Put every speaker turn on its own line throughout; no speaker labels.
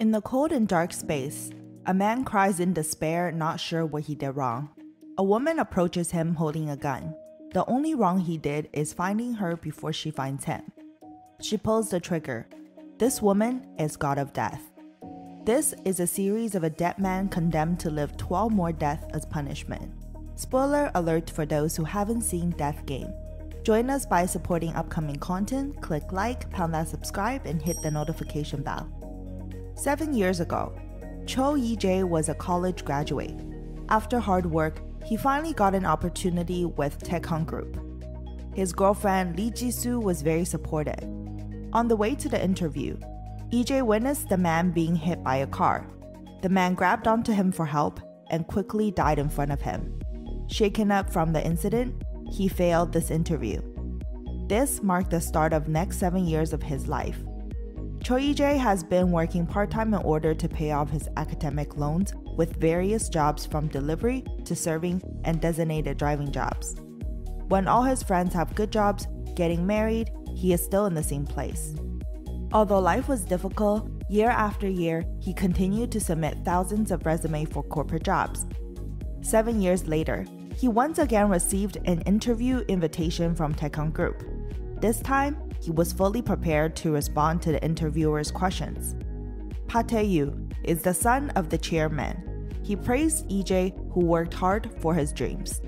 In the cold and dark space, a man cries in despair, not sure what he did wrong. A woman approaches him holding a gun. The only wrong he did is finding her before she finds him. She pulls the trigger. This woman is God of Death. This is a series of a dead man condemned to live 12 more deaths as punishment. Spoiler alert for those who haven't seen Death Game. Join us by supporting upcoming content, click like, pound that subscribe, and hit the notification bell. 7 years ago, Cho Yi-jae was a college graduate. After hard work, he finally got an opportunity with Taecyeon Group. His girlfriend Lee Ji-soo was very supportive. On the way to the interview, EJ witnessed the man being hit by a car. The man grabbed onto him for help and quickly died in front of him. Shaken up from the incident, he failed this interview. This marked the start of next 7 years of his life. Cho Yi-jae has been working part-time in order to pay off his academic loans with various jobs from delivery to serving and designated driving jobs. When all his friends have good jobs, getting married, he is still in the same place. Although life was difficult, year after year, he continued to submit thousands of resumes for corporate jobs. 7 years later, he once again received an interview invitation from Taecyeon Group. This time, he was fully prepared to respond to the interviewer's questions. Pa Tae-yu is the son of the chairman. He praised EJ, who worked hard for his dreams.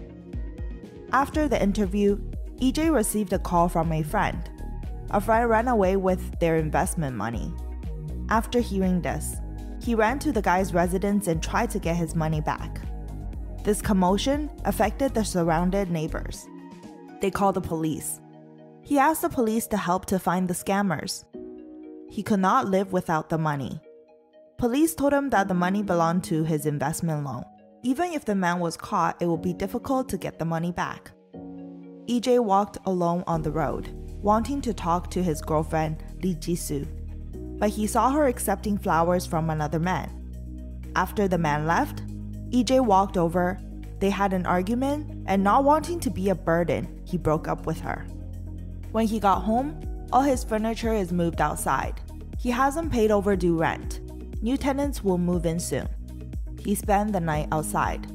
After the interview, EJ received a call from a friend. A friend ran away with their investment money. After hearing this, he ran to the guy's residence and tried to get his money back. This commotion affected the surrounded neighbors. They called the police. He asked the police to help to find the scammers. He could not live without the money. Police told him that the money belonged to his investment loan. Even if the man was caught, it would be difficult to get the money back. EJ walked alone on the road, wanting to talk to his girlfriend Lee Ji-soo, but he saw her accepting flowers from another man. After the man left, EJ walked over. They had an argument, and not wanting to be a burden, he broke up with her. When he got home, all his furniture is moved outside. He hasn't paid overdue rent. New tenants will move in soon. He spent the night outside.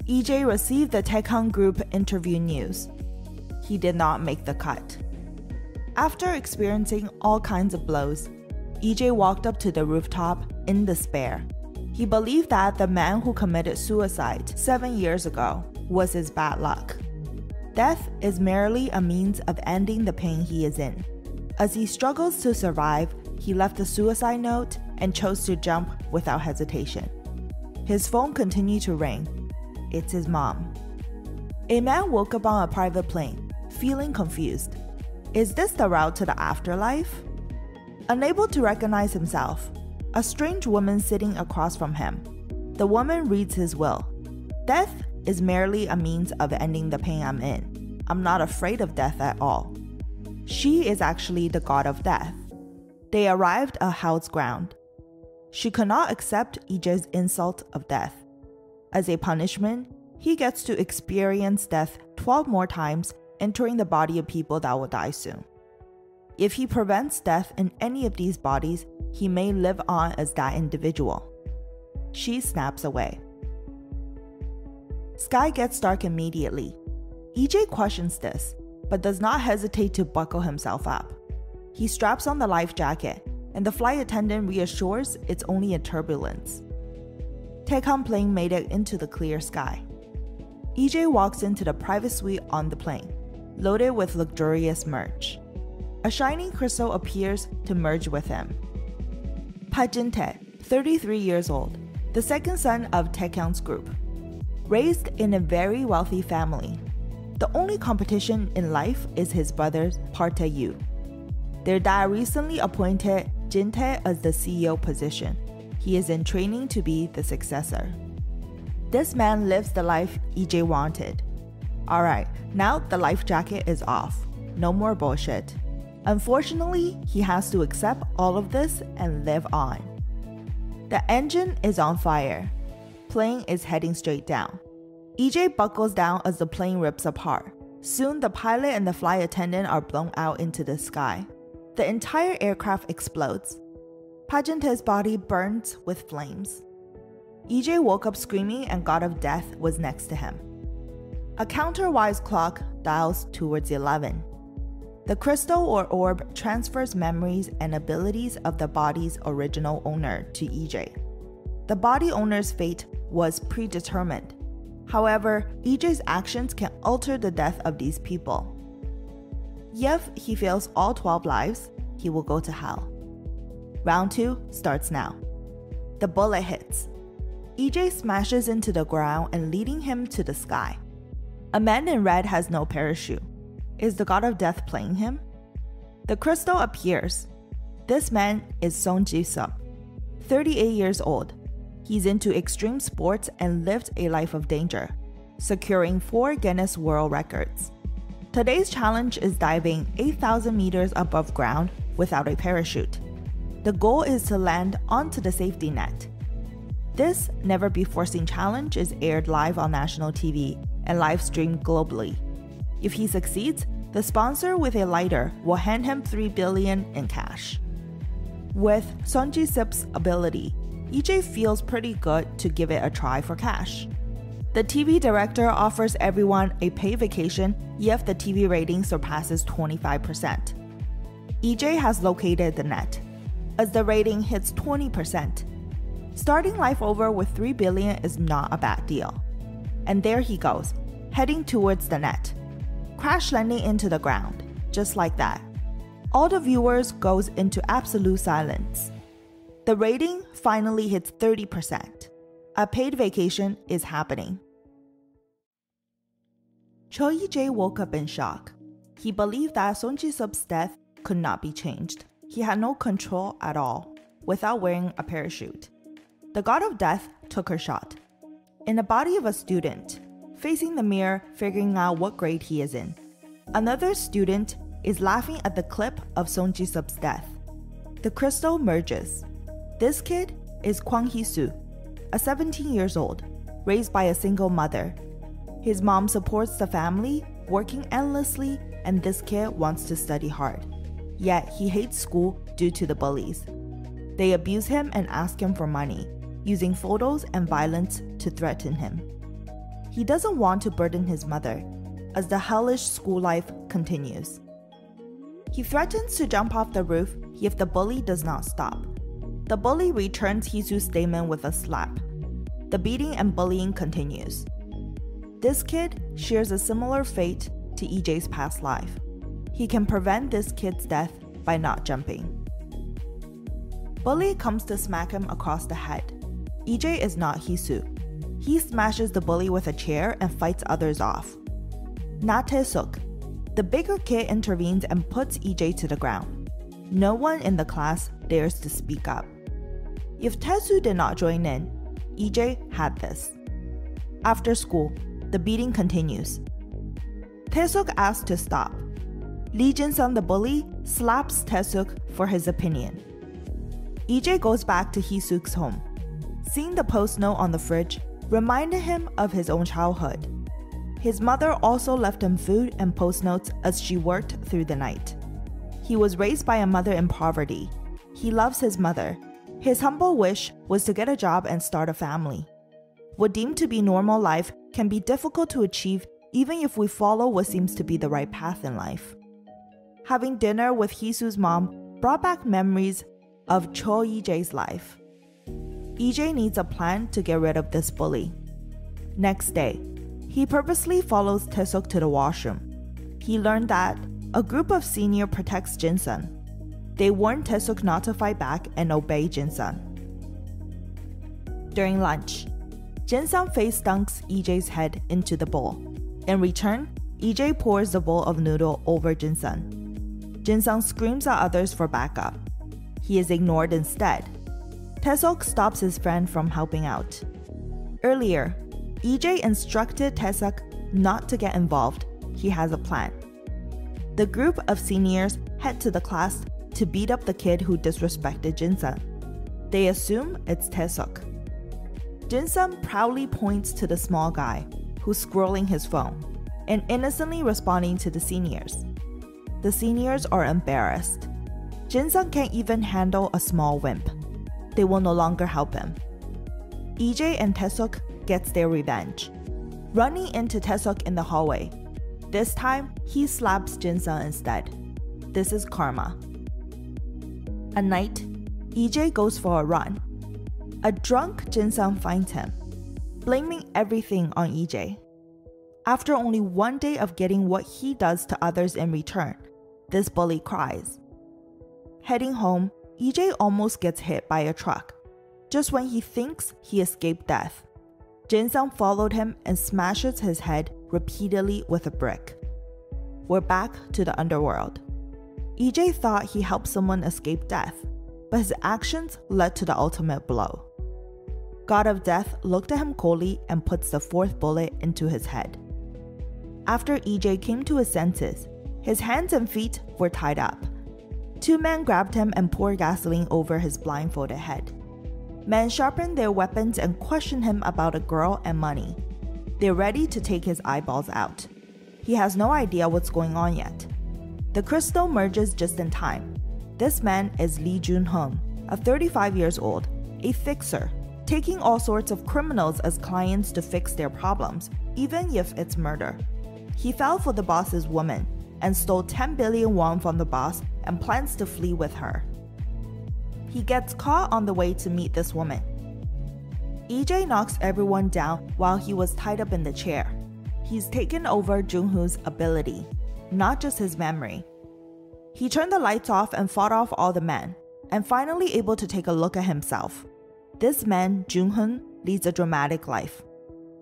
EJ received the Taecyeon Group interview news. He did not make the cut. After experiencing all kinds of blows, EJ walked up to the rooftop in despair. He believed that the man who committed suicide 7 years ago was his bad luck. Death is merely a means of ending the pain he is in. As he struggles to survive, he left a suicide note and chose to jump without hesitation. His phone continued to ring. It's his mom. A man woke up on a private plane, feeling confused. Is this the route to the afterlife? Unable to recognize himself, a strange woman sitting across from him. The woman reads his will. Death is merely a means of ending the pain I'm in. I'm not afraid of death at all. She is actually the god of death. They arrived at Hao's ground. She could not accept EJ's insult of death. As a punishment, he gets to experience death 12 more times, entering the body of people that will die soon. If he prevents death in any of these bodies, he may live on as that individual. She snaps away. Sky gets dark immediately. EJ questions this, but does not hesitate to buckle himself up. He straps on the life jacket, and the flight attendant reassures it's only a turbulence. Taecyeon plane made it into the clear sky. EJ walks into the private suite on the plane, loaded with luxurious merch. A shining crystal appears to merge with him. Pa Jin-tae, 33 years old, the second son of Taecyeon's group. Raised in a very wealthy family, the only competition in life is his brother's Pa Tae-yu. Their dad recently appointed Jin-tae as the CEO position. He is in training to be the successor. This man lives the life EJ wanted. Alright, now the life jacket is off. No more bullshit. Unfortunately, he has to accept all of this and live on. The engine is on fire. Plane is heading straight down. EJ buckles down as the plane rips apart. Soon the pilot and the flight attendant are blown out into the sky. The entire aircraft explodes. Pageante's body burnt with flames. EJ woke up screaming and God of Death was next to him. A counterwise clock dials towards 11. The crystal or orb transfers memories and abilities of the body's original owner to EJ. The body owner's fate was predetermined. However, EJ's actions can alter the death of these people. If he fails all 12 lives, he will go to hell. Round 2 starts now. The bullet hits. EJ smashes into the ground and leading him to the sky. A man in red has no parachute. Is the God of Death playing him? The crystal appears. This man is Song Ji-sup, 38 years old. He's into extreme sports and lived a life of danger, securing 4 Guinness World Records. Today's challenge is diving 8,000 meters above ground without a parachute. The goal is to land onto the safety net. This never-before-seen challenge is aired live on national TV and live-streamed globally. If he succeeds, the sponsor with a lighter will hand him $3 billion in cash. With Song Ji-sup's ability, EJ feels pretty good to give it a try for cash. The TV director offers everyone a paid vacation if the TV rating surpasses 25%. EJ has located the net. As the rating hits 20%, starting life over with $3 billion is not a bad deal. And there he goes, heading towards the net, crash landing into the ground, just like that. All the viewers goes into absolute silence. The rating finally hits 30%. A paid vacation is happening. Cho Yi-jae woke up in shock. He believed that Song Ji-sup's death could not be changed. He had no control at all, without wearing a parachute. The God of Death took her shot. In the body of a student, facing the mirror, figuring out what grade he is in. Another student is laughing at the clip of Song Ji-sup's death. The crystal merges. This kid is Kwang Hee-soo, a 17 years old, raised by a single mother. His mom supports the family, working endlessly, and this kid wants to study hard. Yet he hates school due to the bullies. They abuse him and ask him for money, using photos and violence to threaten him. He doesn't want to burden his mother, as the hellish school life continues. He threatens to jump off the roof if the bully does not stop. The bully returns Hee-soo's statement with a slap. The beating and bullying continues. This kid shares a similar fate to EJ's past life. He can prevent this kid's death by not jumping. Bully comes to smack him across the head. EJ is not Hee-soo. He smashes the bully with a chair and fights others off. Na Tae-suk, the bigger kid, intervenes and puts EJ to the ground. No one in the class dares to speak up. If Tae-soo did not join in, EJ had this. After school, the beating continues. Tae-suk asks to stop. Lee Jin-sung, the bully, slaps Tae-suk for his opinion. EJ goes back to Hee-suk's home. Seeing the post note on the fridge reminded him of his own childhood. His mother also left him food and post notes as she worked through the night. He was raised by a mother in poverty. He loves his mother. His humble wish was to get a job and start a family. What deemed to be normal life can be difficult to achieve even if we follow what seems to be the right path in life. Having dinner with Hee-soo's mom brought back memories of Cho Yi-jae's life. EJ needs a plan to get rid of this bully. Next day, he purposely follows Tae-suk to the washroom. He learned that a group of seniors protects Jin-sung. They warn Tae-suk not to fight back and obey Jin-sung. During lunch, Jin-sung face dunks EJ's head into the bowl. In return, EJ pours the bowl of noodle over Jin-sung. Jin-sung screams at others for backup. He is ignored instead. Tae-suk stops his friend from helping out. Earlier, EJ instructed Tae-suk not to get involved. He has a plan. The group of seniors head to the class to beat up the kid who disrespected Jin-sung. They assume it's Tae-suk. Jin-sung proudly points to the small guy, who's scrolling his phone, and innocently responding to the seniors. The seniors are embarrassed. Jin-sung can't even handle a small wimp. they will no longer help him. EJ and Taesuk gets their revenge, running into Taesuk in the hallway. This time, he slaps Jin-sung instead. This is karma. At night, EJ goes for a run. A drunk Jin-sung finds him, blaming everything on EJ. After only one day of getting what he does to others in return, this bully cries. Heading home, EJ almost gets hit by a truck. Just when he thinks he escaped death, Jin-sung followed him and smashes his head repeatedly with a brick. We're back to the underworld. EJ thought he helped someone escape death, but his actions led to the ultimate blow. God of Death looked at him coldly and puts the fourth bullet into his head. After EJ came to his senses, his hands and feet were tied up. Two men grabbed him and poured gasoline over his blindfolded head. Men sharpened their weapons and questioned him about a girl and money. They're ready to take his eyeballs out. He has no idea what's going on yet. The crystal merges just in time. This man is Lee Jun-hoon, a 35 years old, a fixer, taking all sorts of criminals as clients to fix their problems, even if it's murder. He fell for the boss's woman and stole 10 billion won from the boss and plans to flee with her. He gets caught on the way to meet this woman. EJ knocks everyone down while he was tied up in the chair. He's taken over Jung-hoon's ability, not just his memory. He turned the lights off and fought off all the men, and finally able to take a look at himself. This man, Jung-hoon, leads a dramatic life.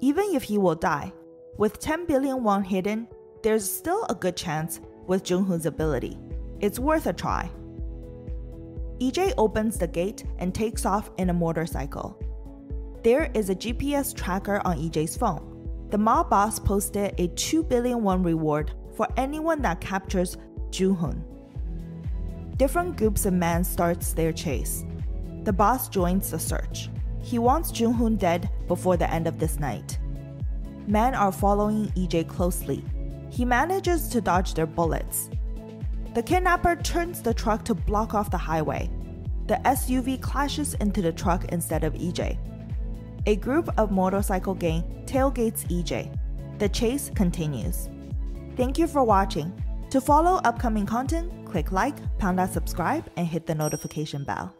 Even if he will die, with 10 billion won hidden, there's still a good chance with Jung-hoon's ability. It's worth a try. EJ opens the gate and takes off in a motorcycle. There is a GPS tracker on EJ's phone. The mob boss posted a 2 billion won reward for anyone that captures Jung-hoon. Different groups of men starts their chase. The boss joins the search. He wants Jung-hoon dead before the end of this night. Men are following EJ closely. He manages to dodge their bullets. The kidnapper turns the truck to block off the highway. The SUV clashes into the truck instead of EJ. A group of motorcycle gang tailgates EJ. The chase continues. Thank you for watching. To follow upcoming content, click like, pound that subscribe, and hit the notification bell.